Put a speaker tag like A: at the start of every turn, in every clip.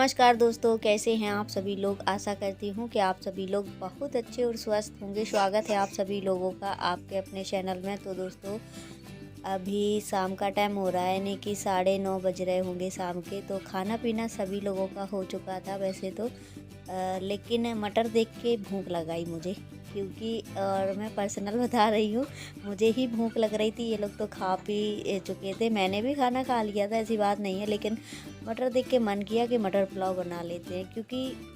A: नमस्कार दोस्तों, कैसे हैं आप सभी लोग। आशा करती हूँ कि आप सभी लोग बहुत अच्छे और स्वस्थ होंगे। स्वागत है आप सभी लोगों का आपके अपने चैनल में। तो दोस्तों, अभी शाम का टाइम हो रहा है, यानी कि 9:30 बज रहे होंगे शाम के। तो खाना पीना सभी लोगों का हो चुका था वैसे तो, लेकिन मटर देख के भूख लगाई मुझे, क्योंकि और मैं पर्सनल बता रही हूँ, मुझे ही भूख लग रही थी। ये लोग तो खा पी चुके थे, मैंने भी खाना खा लिया था, ऐसी बात नहीं है। लेकिन मटर देख के मन किया कि मटर पुलाव बना लेते हैं, क्योंकि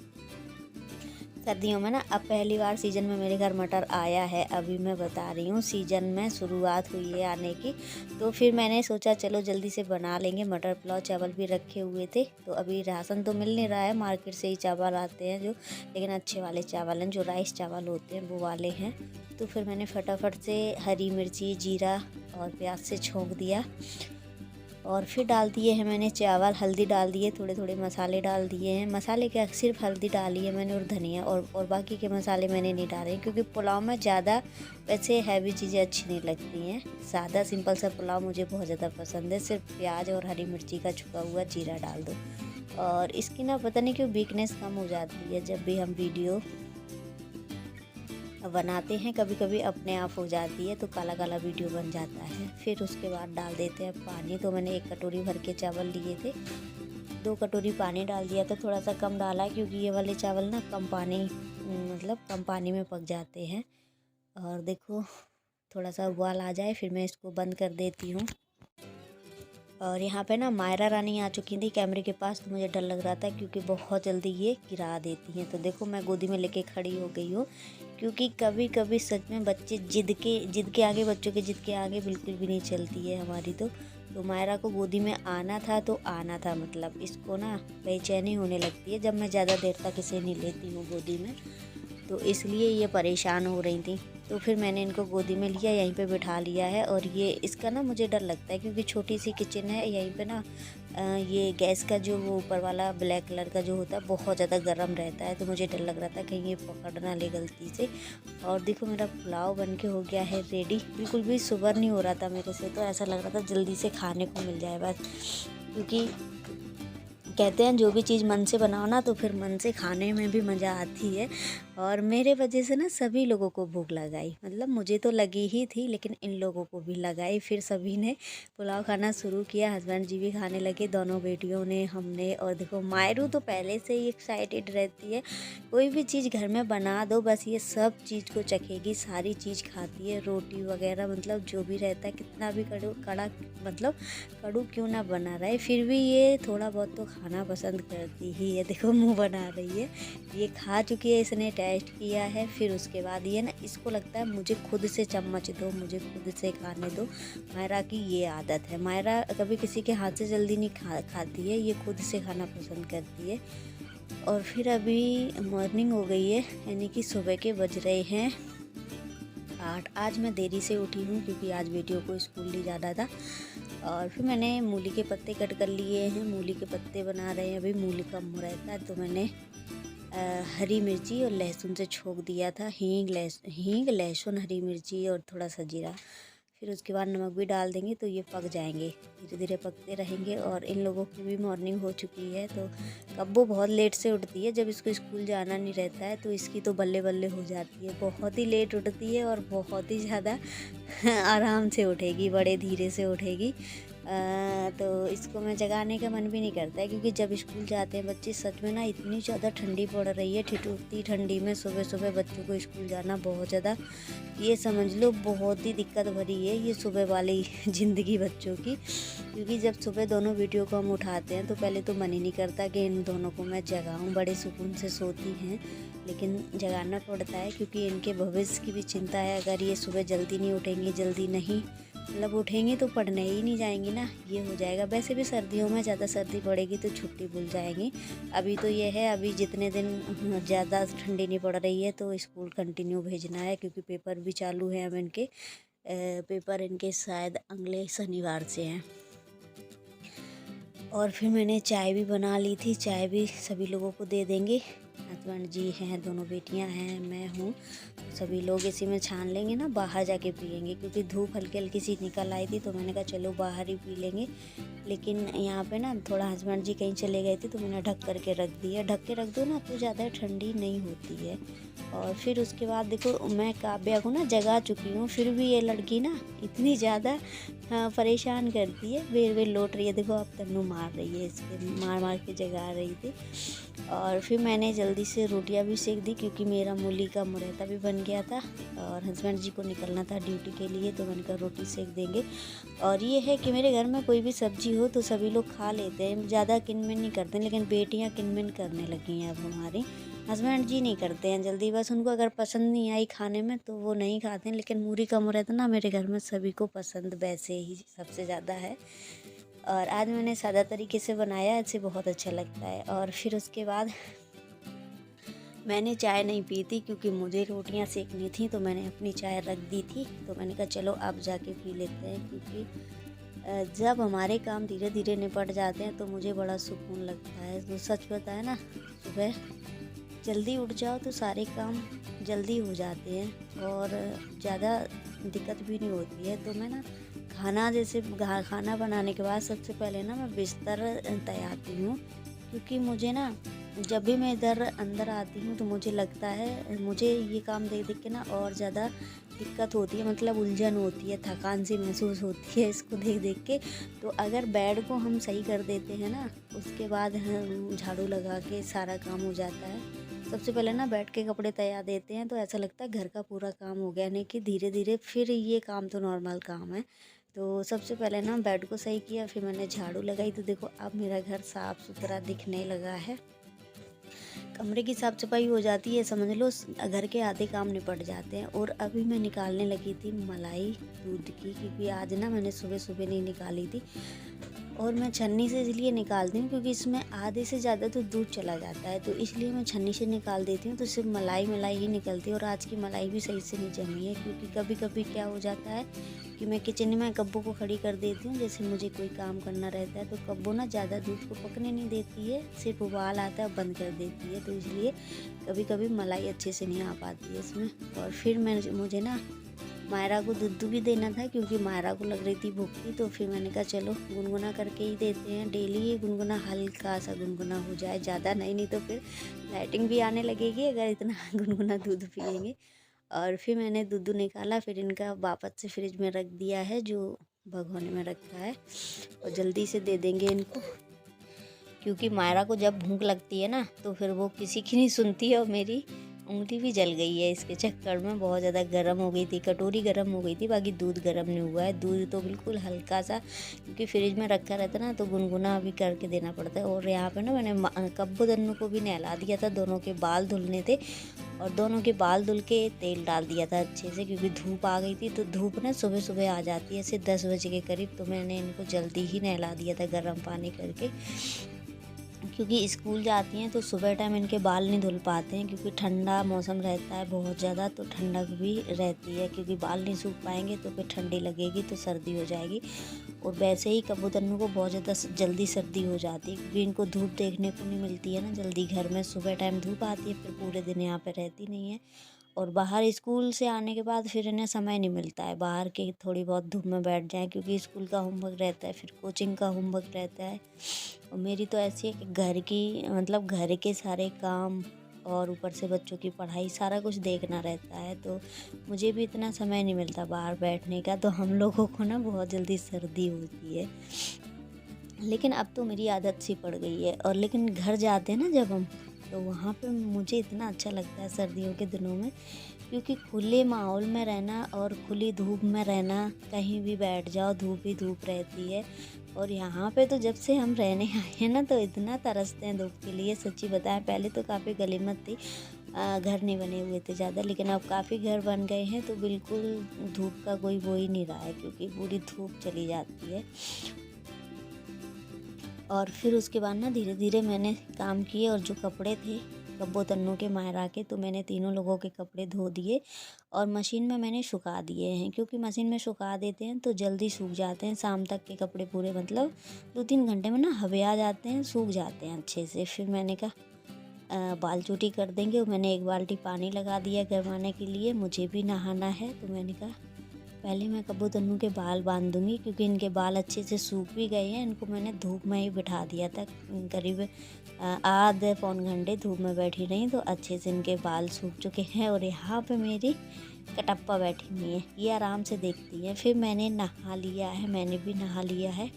A: सर्दियों में ना अब पहली बार सीज़न में मेरे घर मटर आया है। अभी मैं बता रही हूँ, सीज़न में शुरुआत हुई है आने की। तो फिर मैंने सोचा चलो जल्दी से बना लेंगे मटर पुलाव। चावल भी रखे हुए थे, तो अभी राशन तो मिल नहीं रहा है, मार्केट से ही चावल आते हैं जो, लेकिन अच्छे वाले चावल हैं, जो राइस चावल होते हैं वो वाले हैं। तो फिर मैंने फटाफट से हरी मिर्ची, जीरा और प्याज से छोंक दिया, और फिर डाल दिए हैं मैंने चावल। हल्दी डाल दिए, थोड़े थोड़े मसाले डाल दिए हैं। मसाले क्या, सिर्फ हल्दी डाली है मैंने और धनिया, और बाकी के मसाले मैंने नहीं डाले, क्योंकि पुलाव में ज़्यादा वैसे हैवी चीज़ें अच्छी नहीं लगती हैं। सादा सिंपल सा पुलाव मुझे बहुत ज़्यादा पसंद है। सिर्फ प्याज और हरी मिर्ची का छुका हुआ जीरा डाल दो, और इसकी ना पता नहीं क्यों वीकनेस कम हो जाती है जब भी हम वीडियो बनाते हैं। कभी कभी अपने आप हो जाती है, तो काला काला वीडियो बन जाता है। फिर उसके बाद डाल देते हैं पानी। तो मैंने 1 कटोरी भर के चावल लिए थे, 2 कटोरी पानी डाल दिया था। थोड़ा सा कम डाला है, क्योंकि ये वाले चावल ना कम पानी, मतलब कम पानी में पक जाते हैं। और देखो, थोड़ा सा उबाल आ जाए फिर मैं इसको बंद कर देती हूँ। और यहाँ पे ना मायरा रानी आ चुकी थी कैमरे के पास, तो मुझे डर लग रहा था, क्योंकि बहुत जल्दी ये गिरा देती हैं। तो देखो, मैं गोदी में लेके खड़ी हो गई हूँ, क्योंकि कभी कभी सच में बच्चे जिद के आगे, बच्चों के जिद के आगे बिल्कुल भी नहीं चलती है हमारी। तो मायरा को गोदी में आना था तो आना था, मतलब इसको ना बेचैनी होने लगती है जब मैं ज़्यादा देर तक इसे नहीं लेती हूँ गोदी में, तो इसलिए ये परेशान हो रही थी। तो फिर मैंने इनको गोदी में लिया, यहीं पे बिठा लिया है। और ये इसका ना मुझे डर लगता है, क्योंकि छोटी सी किचन है यहीं पे ना, ये गैस का जो वो ऊपर वाला ब्लैक कलर का जो होता है बहुत ज़्यादा गर्म रहता है। तो मुझे डर लग रहा था कहीं ये पकड़ ना ले गलती से। और देखो, मेरा पुलाव बन के हो गया है रेडी। बिल्कुल भी सुबर नहीं हो रहा था मेरे से, तो ऐसा लग रहा था जल्दी से खाने को मिल जाए बस, क्योंकि कहते हैं जो भी चीज़ मन से बनाओ ना, तो फिर मन से खाने में भी मज़ा आती है। और मेरे वजह से ना सभी लोगों को भूख लगाई, मतलब मुझे तो लगी ही थी, लेकिन इन लोगों को भी लगाई। फिर सभी ने पुलाव खाना शुरू किया, हस्बैंड जी भी खाने लगे, दोनों बेटियों ने, हमने। और देखो, मायरू तो पहले से ही एक्साइटेड रहती है, कोई भी चीज़ घर में बना दो बस ये सब चीज़ को चखेगी, सारी चीज़ खाती है। रोटी वगैरह, मतलब जो भी रहता है, कितना भी कड़ा, मतलब कड़ू क्यों ना बना रहा है, फिर भी ये थोड़ा बहुत तो खाना पसंद करती ही है। देखो, मुंह बना रही है, ये खा चुकी है, इसने टेस्ट किया है। फिर उसके बाद ये ना, इसको लगता है मुझे खुद से चम्मच दो, मुझे खुद से खाने दो। मायरा की ये आदत है, मायरा कभी किसी के हाथ से जल्दी नहीं खाती है, ये खुद से खाना पसंद करती है। और फिर अभी मॉर्निंग हो गई है, यानी कि सुबह के बज रहे हैं 8। आज मैं देरी से उठी हूँ, क्योंकि आज बेटियों को स्कूल नहीं जाना था। और फिर मैंने मूली के पत्ते कट कर लिए हैं, मूली के पत्ते बना रहे हैं। अभी मूली कम हो रहता है, तो मैंने हरी मिर्ची और लहसुन से छोंक दिया था। हींग, लहसुन, हरी मिर्ची और थोड़ा सा जीरा। फिर उसके बाद नमक भी डाल देंगे, तो ये पक जाएंगे, धीरे धीरे पकते रहेंगे। और इन लोगों की भी मॉर्निंग हो चुकी है। तो कब्बो बहुत लेट से उठती है, जब इसको स्कूल जाना नहीं रहता है तो इसकी तो बल्ले बल्ले हो जाती है, बहुत ही लेट उठती है और बहुत ही ज़्यादा आराम से उठेगी, बड़े धीरे से उठेगी। तो इसको मैं जगाने का मन भी नहीं करता है, क्योंकि जब स्कूल जाते हैं बच्चे, सच में ना इतनी ज़्यादा ठंडी पड़ रही है, ठिठुरती ठंडी में सुबह सुबह बच्चों को स्कूल जाना बहुत ज़्यादा, ये समझ लो बहुत ही दिक्कत भरी है ये सुबह वाली ज़िंदगी बच्चों की। क्योंकि जब सुबह दोनों बेटियों को हम उठाते हैं, तो पहले तो मन ही नहीं करता कि इन दोनों को मैं जगाऊं, बड़े सुकून से सोती हैं, लेकिन जगाना पड़ता है, क्योंकि इनके भविष्य की भी चिंता है। अगर ये सुबह जल्दी नहीं उठेंगी, जल्दी नहीं मतलब उठेंगी, तो पढ़ने ही नहीं जाएंगी ना, ये हो जाएगा। वैसे भी सर्दियों में ज़्यादा सर्दी पड़ेगी तो छुट्टी भूल जाएंगी। अभी तो ये है, अभी जितने दिन ज़्यादा ठंडी नहीं पड़ रही है तो स्कूल कंटिन्यू भेजना है, क्योंकि पेपर भी चालू है अब इनके। पेपर इनके शायद अगले शनिवार से हैं। और फिर मैंने चाय भी बना ली थी, चाय भी सभी लोगों को दे देंगे। हस्बैंड जी हैं, दोनों बेटियां हैं, मैं हूँ। सभी लोग इसी में छान लेंगे ना, बाहर जाके पियेंगे क्योंकि धूप हल्की हल्की सी निकल आई थी तो मैंने कहा चलो बाहर ही पी लेंगे। लेकिन यहाँ पे ना थोड़ा हस्बैंड जी कहीं चले गए थे तो मैंने ढक करके रख दिया। ढक के रख दो ना तो ज़्यादा ठंडी नहीं होती है। और फिर उसके बाद देखो मैं काव्या को ना जगा चुकी हूँ, फिर भी ये लड़की ना इतनी ज़्यादा परेशान करती है, बेर बेर लौट रही है। देखो अब तन्नू मार रही है, इसके मार मार के जगा रही थी। और फिर मैंने जल्दी से रोटियां भी सेक दी क्योंकि मेरा मूली का मुरैता भी बन गया था और हस्बैंड जी को निकलना था ड्यूटी के लिए, तो मैंने कहा रोटी सेक देंगे। और ये है कि मेरे घर में कोई भी सब्जी हो तो सभी लोग खा लेते हैं, ज़्यादा किनमिन नहीं करते, लेकिन बेटियां किनमिन करने लगी हैं अब हमारी। हस्बैंड जी नहीं करते हैं जल्दी, बस उनको अगर पसंद नहीं आई खाने में तो वो नहीं खाते हैं। लेकिन मूली का मुरैता ना मेरे घर में सभी को पसंद वैसे ही सबसे ज़्यादा है। और आज मैंने सादा तरीके से बनाया, इससे बहुत अच्छा लगता है। और फिर उसके बाद मैंने चाय नहीं पी थी क्योंकि मुझे रोटियां सेकनी थी, तो मैंने अपनी चाय रख दी थी। तो मैंने कहा चलो अब जाके पी लेते हैं, क्योंकि जब हमारे काम धीरे धीरे निपट जाते हैं तो मुझे बड़ा सुकून लगता है। तो सच बताया ना, सुबह जल्दी उठ जाओ तो सारे काम जल्दी हो जाते हैं और ज़्यादा दिक्कत भी नहीं होती है। तो मैं ना खाना बनाने के बाद सबसे पहले ना मैं बिस्तर तैयारती हूँ, क्योंकि मुझे ना जब भी मैं इधर अंदर आती हूँ तो मुझे लगता है, मुझे ये काम देख देख के ना और ज़्यादा दिक्कत होती है, मतलब उलझन होती है, थकान सी महसूस होती है इसको देख देख के। तो अगर बेड को हम सही कर देते हैं ना, उसके बाद हम झाड़ू लगा के सारा काम हो जाता है। सबसे पहले ना बेड के कपड़े तैयार देते हैं तो ऐसा लगता है घर का पूरा काम हो गया, नहीं कि धीरे धीरे फिर ये काम तो नॉर्मल काम है। तो सबसे पहले ना बेड को सही किया, फिर मैंने झाड़ू लगाई, तो देखो अब मेरा घर साफ़ सुथरा दिखने लगा है। कमरे की साफ़ सफाई हो जाती है, समझ लो घर के आधे काम निपट जाते हैं। और अभी मैं निकालने लगी थी मलाई दूध की, क्योंकि आज ना मैंने सुबह सुबह नहीं निकाली थी। और मैं छन्नी से इसलिए निकालती हूँ क्योंकि इसमें आधे से ज़्यादा तो दूध चला जाता है, तो इसलिए मैं छन्नी से निकाल देती हूँ, तो सिर्फ मलाई मलाई ही निकलती है। और आज की मलाई भी सही से नहीं जमी है, क्योंकि कभी कभी क्या हो जाता है कि मैं किचन में कब्बों को खड़ी कर देती हूँ, जैसे मुझे कोई काम करना रहता है, तो कब्बों ना ज़्यादा दूध को पकने नहीं देती है, सिर्फ उबाल आता है बंद कर देती है, तो इसलिए कभी कभी मलाई अच्छे से नहीं आ पाती है इसमें। और फिर मुझे ना मायरा को दूध भी देना था, क्योंकि मायरा को लग रही थी भूख थी, तो फिर मैंने कहा चलो गुनगुना करके ही देते हैं। डेली ये गुनगुना हल्का सा गुनगुना हो जाए, ज़्यादा नहीं तो फिर लाइटिंग भी आने लगेगी अगर इतना गुनगुना दूध पियेंगे। और फिर मैंने दूध निकाला, फिर इनका वापस से फ्रिज में रख दिया है, जो भगोने में रखा है, और जल्दी से दे देंगे इनको, क्योंकि मायरा को जब भूख लगती है ना तो फिर वो किसी की नहीं सुनती है। और मेरी उंगली भी जल गई है इसके चक्कर में, बहुत ज़्यादा गर्म हो गई थी, कटोरी गर्म हो गई थी, बाकी दूध गर्म नहीं हुआ है। दूध तो बिल्कुल हल्का सा, क्योंकि फ्रिज में रखा रहता ना तो गुनगुना भी करके देना पड़ता है। और यहाँ पे ना मैंने कब्बू दन्नू को भी नहला दिया था, दोनों के बाल धुलने थे, और दोनों के बाल धुल के तेल डाल दिया था अच्छे से, क्योंकि धूप आ गई थी। तो धूप ना सुबह सुबह आ जाती है, ऐसे 10 बजे के करीब, तो मैंने इनको जल्दी ही नहला दिया था गर्म पानी करके, क्योंकि स्कूल जाती हैं तो सुबह टाइम इनके बाल नहीं धुल पाते हैं, क्योंकि ठंडा मौसम रहता है बहुत ज़्यादा, तो ठंडक भी रहती है, क्योंकि बाल नहीं सूख पाएंगे तो फिर ठंडी लगेगी तो सर्दी हो जाएगी। और वैसे ही कबूतरों को बहुत ज़्यादा जल्दी सर्दी हो जाती है, क्योंकि इनको धूप देखने को नहीं मिलती है ना जल्दी घर में। सुबह टाइम धूप आती है, फिर पूरे दिन यहाँ पर रहती नहीं है। और बाहर स्कूल से आने के बाद फिर इन्हें समय नहीं मिलता है बाहर के थोड़ी बहुत धूप में बैठ जाएं, क्योंकि स्कूल का होमवर्क रहता है, फिर कोचिंग का होमवर्क रहता है। और मेरी तो ऐसी है कि घर की मतलब घर के सारे काम और ऊपर से बच्चों की पढ़ाई सारा कुछ देखना रहता है, तो मुझे भी इतना समय नहीं मिलता बाहर बैठने का। तो हम लोगों को ना बहुत जल्दी सर्दी होती है, लेकिन अब तो मेरी आदत सी पड़ गई है। और लेकिन घर जाते हैं ना जब हम, तो वहाँ पे मुझे इतना अच्छा लगता है सर्दियों के दिनों में, क्योंकि खुले माहौल में रहना और खुली धूप में रहना, कहीं भी बैठ जाओ धूप ही धूप रहती है। और यहाँ पे तो जब से हम रहने आए हैं ना तो इतना तरसते हैं धूप के लिए, सच्ची बताएं। पहले तो काफ़ी गलीमत थी, घर नहीं बने हुए थे ज़्यादा, लेकिन अब काफ़ी घर बन गए हैं, तो बिल्कुल धूप का कोई वो ही नहीं रहा है, क्योंकि पूरी धूप चली जाती है। और फिर उसके बाद ना धीरे धीरे मैंने काम किए, और जो कपड़े थे कब्बो तन्नू के मायरा के, तो मैंने तीनों लोगों के कपड़े धो दिए और मशीन में मैंने सुखा दिए हैं, क्योंकि मशीन में सुखा देते हैं तो जल्दी सूख जाते हैं। शाम तक के कपड़े पूरे मतलब 2-3 घंटे में ना हवे आ जाते हैं, सूख जाते हैं अच्छे से। फिर मैंने कहा बाल चोटी कर देंगे। मैंने एक बाल्टी पानी लगा दिया गरमाने के लिए, मुझे भी नहाना है। तो मैंने कहा पहले मैं कब्बू तन्नू के बाल बांध दूँगी, क्योंकि इनके बाल अच्छे से सूख भी गए हैं। इनको मैंने धूप में ही बिठा दिया था, करीब आधे पौन घंटे धूप में बैठी रही, तो अच्छे से इनके बाल सूख चुके हैं। और यहाँ पे मेरी कटप्पा बैठी हुई है, ये आराम से देखती है। फिर मैंने नहा लिया है, मैंने भी नहा लिया है।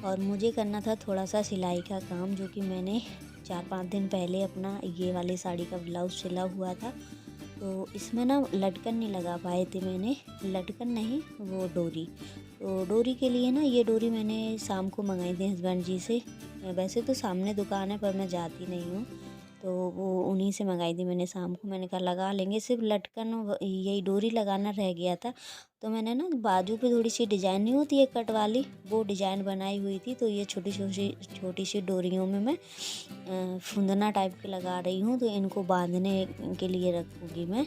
A: और मुझे करना था थोड़ा सा सिलाई का काम, जो कि मैंने 4-5 दिन पहले अपना ये वाली साड़ी का ब्लाउज़ सिला हुआ था। तो इसमें ना लटकन नहीं लगा पाए थे मैंने, लटकन नहीं वो डोरी। तो डोरी के लिए ना ये डोरी मैंने शाम को मंगाई थी हस्बैंड जी से। वैसे तो सामने दुकान है पर मैं जाती नहीं हूँ, तो वो उन्हीं से मंगाई थी मैंने शाम को। मैंने कहा लगा लेंगे, सिर्फ लटकन यही डोरी लगाना रह गया था। तो मैंने ना बाजू पे थोड़ी सी डिज़ाइन नहीं होती है कट वाली, वो डिज़ाइन बनाई हुई थी। तो ये छोटी सी डोरियों में मैं फुंदना टाइप के लगा रही हूँ। तो इनको बांधने के लिए रखूँगी मैं।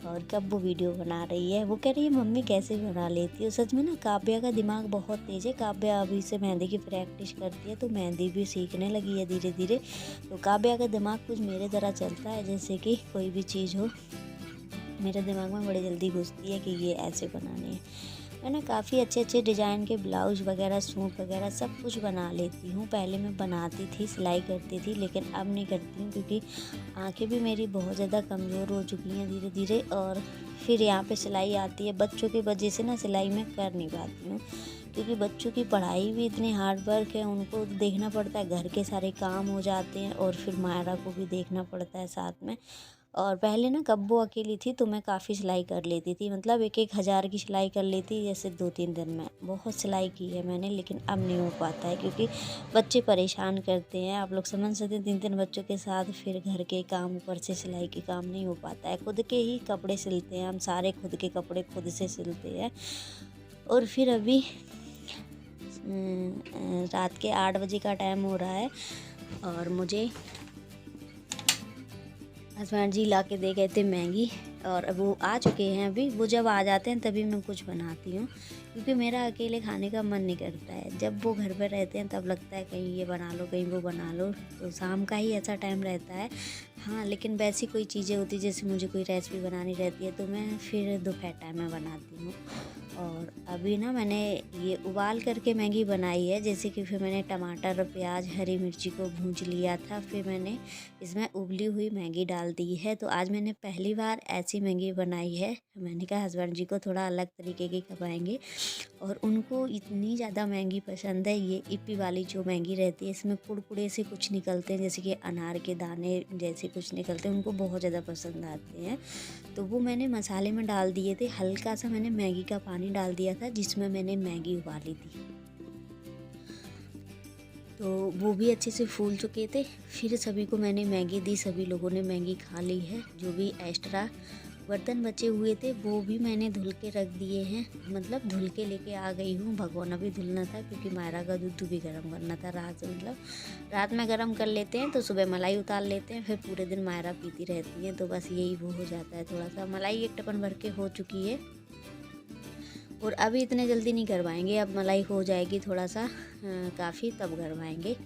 A: और कब वो वीडियो बना रही है, वो कह रही है मम्मी कैसे बना लेती है। सच में ना काव्या का दिमाग बहुत तेज़ है। काव्या अभी से मेहंदी की प्रैक्टिस करती है, तो मेहंदी भी सीखने लगी है धीरे धीरे। तो काव्या का दिमाग कुछ मेरे तरह चलता है, जैसे कि कोई भी चीज़ हो मेरे दिमाग में बड़ी जल्दी घुसती है कि ये ऐसे बनानी है। मैं ना काफ़ी अच्छे डिज़ाइन के ब्लाउज वगैरह, सूट वगैरह सब कुछ बना लेती हूँ। पहले मैं बनाती थी, सिलाई करती थी, लेकिन अब नहीं करती हूँ, क्योंकि आंखें भी मेरी बहुत ज़्यादा कमज़ोर हो चुकी हैं धीरे धीरे। और फिर यहाँ पे सिलाई आती है, बच्चों की वजह से ना सिलाई मैं कर नहीं पाती हूँ, क्योंकि बच्चों की पढ़ाई भी इतनी हार्ड वर्क है, उनको देखना पड़ता है, घर के सारे काम हो जाते हैं, और फिर मायरा को भी देखना पड़ता है साथ में। और पहले ना कब्बू अकेली थी तो मैं काफ़ी सिलाई कर लेती थी, मतलब 1-1 हज़ार की सिलाई कर लेती जैसे 2-3 दिन में। बहुत सिलाई की है मैंने, लेकिन अब नहीं हो पाता है, क्योंकि बच्चे परेशान करते हैं। आप लोग समझ सकते हैं, 3-3 बच्चों के साथ फिर घर के काम, ऊपर से सिलाई के काम नहीं हो पाता है। खुद के ही कपड़े सिलते हैं हम, सारे खुद के कपड़े खुद से सिलते हैं। और फिर अभी रात के 8 बजे का टाइम हो रहा है, और मुझे हस्बैंड जी ला के दे गए थे मैगी, और अब वो आ चुके हैं। अभी वो जब आ जाते हैं तभी मैं कुछ बनाती हूँ, क्योंकि मेरा अकेले खाने का मन नहीं करता है। जब वो घर पर रहते हैं तब लगता है कहीं ये बना लो, कहीं वो बना लो। तो शाम का ही ऐसा टाइम रहता है। हाँ, लेकिन वैसी कोई चीज़ें होती, जैसे मुझे कोई रेसिपी बनानी रहती है, तो मैं फिर दोपहर टाइम में बनाती हूँ। और अभी ना मैंने ये उबाल करके मैगी बनाई है, जैसे कि फिर मैंने टमाटर, प्याज, हरी मिर्ची को भूंज लिया था, फिर मैंने इसमें उबली हुई मैगी डाल दी है। तो आज मैंने पहली बार ऐसी मैगी बनाई है। मैंने कहा हस्बैंड जी को थोड़ा अलग तरीके की खवाएंगे, और उनको इतनी ज़्यादा मैगी पसंद है। ये इप्पी वाली जो मैगी रहती है, इसमें कुड़कुड़े से कुछ निकलते हैं, जैसे कि अनार के दाने जैसे कुछ निकलते हैं, उनको बहुत ज़्यादा पसंद आते हैं। तो वो मैंने मसाले में डाल दिए थे, हल्का सा मैंने मैगी का पानी डाल दिया था, जिसमें मैंने मैगी उबाली थी। तो वो भी अच्छे से फूल चुके थे। फिर सभी को मैंने मैगी दी, सभी लोगों ने मैगी खा ली है। जो भी एक्स्ट्रा बर्तन बचे हुए थे वो भी मैंने धुल के रख दिए हैं, मतलब धुल के लेके आ गई हूँ। भगोना भी धुलना था, क्योंकि मायरा का दूध भी गर्म करना था रात से, मतलब रात में गर्म कर लेते हैं तो सुबह मलाई उतार लेते हैं, फिर पूरे दिन मायरा पीती रहती है। तो बस यही वो हो जाता है। थोड़ा सा मलाई 1 टपन भर के हो चुकी है, और अभी इतने जल्दी नहीं करवाएंगे, अब मलाई हो जाएगी थोड़ा सा काफ़ी, तब करवाएंगे।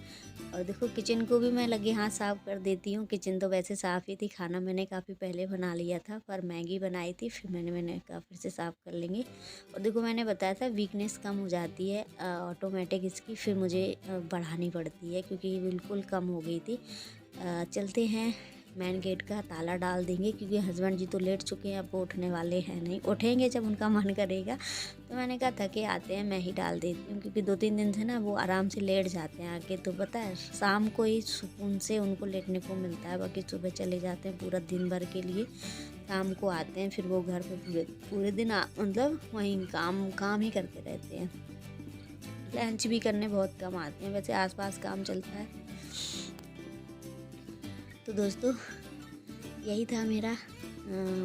A: और देखो किचन को भी मैं लगे हाथ साफ़ कर देती हूँ। किचन तो वैसे साफ़ ही थी, खाना मैंने काफ़ी पहले बना लिया था, पर मैगी बनाई थी, फिर मैंने कहा फिर से साफ़ कर लेंगे। और देखो मैंने बताया था वीकनेस कम हो जाती है ऑटोमेटिक इसकी, फिर मुझे बढ़ानी पड़ती है, क्योंकि बिल्कुल कम हो गई थी। चलते हैं, मेन गेट का ताला डाल देंगे, क्योंकि हस्बैंड जी तो लेट चुके हैं, अब वो उठने वाले हैं नहीं, उठेंगे जब उनका मन करेगा। तो मैंने कहा थके आते हैं, मैं ही डाल देती हूँ, क्योंकि 2-3 दिन से ना वो आराम से लेट जाते हैं आके। तो पता है शाम को ही सुकून से उनको लेटने को मिलता है, बाकी सुबह चले जाते हैं पूरा दिन भर के लिए, शाम को आते हैं, फिर वो घर पर पूरे दिन मतलब वहीं काम ही करते रहते हैं। लंच भी करने बहुत कम आते हैं, वैसे आसपास काम चलता है। तो दोस्तों यही था मेरा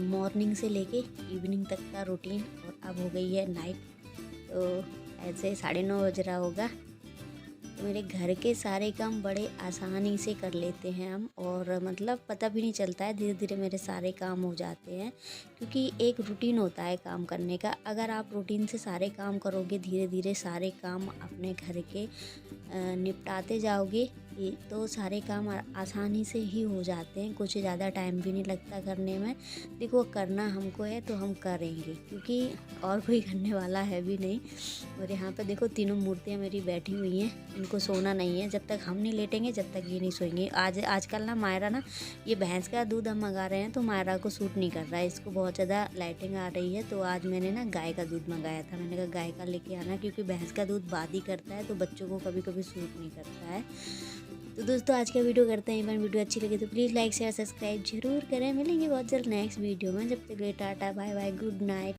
A: मॉर्निंग से लेके इवनिंग तक का रूटीन, और अब हो गई है नाइट। तो ऐसे 9:30 बज रहा होगा, तो मेरे घर के सारे काम बड़े आसानी से कर लेते हैं हम, और मतलब पता भी नहीं चलता है, धीरे धीरे मेरे सारे काम हो जाते हैं, क्योंकि एक रूटीन होता है काम करने का। अगर आप रूटीन से सारे काम करोगे, धीरे धीरे सारे काम अपने घर के निपटाते जाओगे, तो सारे काम आसानी से ही हो जाते हैं, कुछ ज़्यादा टाइम भी नहीं लगता करने में। देखो करना हमको है तो हम करेंगे, क्योंकि और कोई करने वाला है भी नहीं। और यहाँ पे देखो तीनों मूर्तियाँ मेरी बैठी हुई हैं, इनको सोना नहीं है, जब तक हम नहीं लेटेंगे जब तक ये नहीं सोएंगे। आजकल ना मायरा ना, ये भैंस का दूध हम मंगा रहे हैं तो मायरा को सूट नहीं कर रहा है, इसको बहुत ज़्यादा लाइटिंग आ रही है। तो आज मैंने ना गाय का दूध मंगाया था, मैंने कहा गाय का लेके आना, क्योंकि भैंस का दूध बादी करता है तो बच्चों को कभी कभी सूट नहीं करता है। तो दोस्तों आज का वीडियो करते हैं, इवन वीडियो अच्छी लगी तो प्लीज़ लाइक शेयर सब्सक्राइब जरूर करें। मिलेंगे बहुत जल्द नेक्स्ट वीडियो में, जब तक के लिए tata bye bye good night.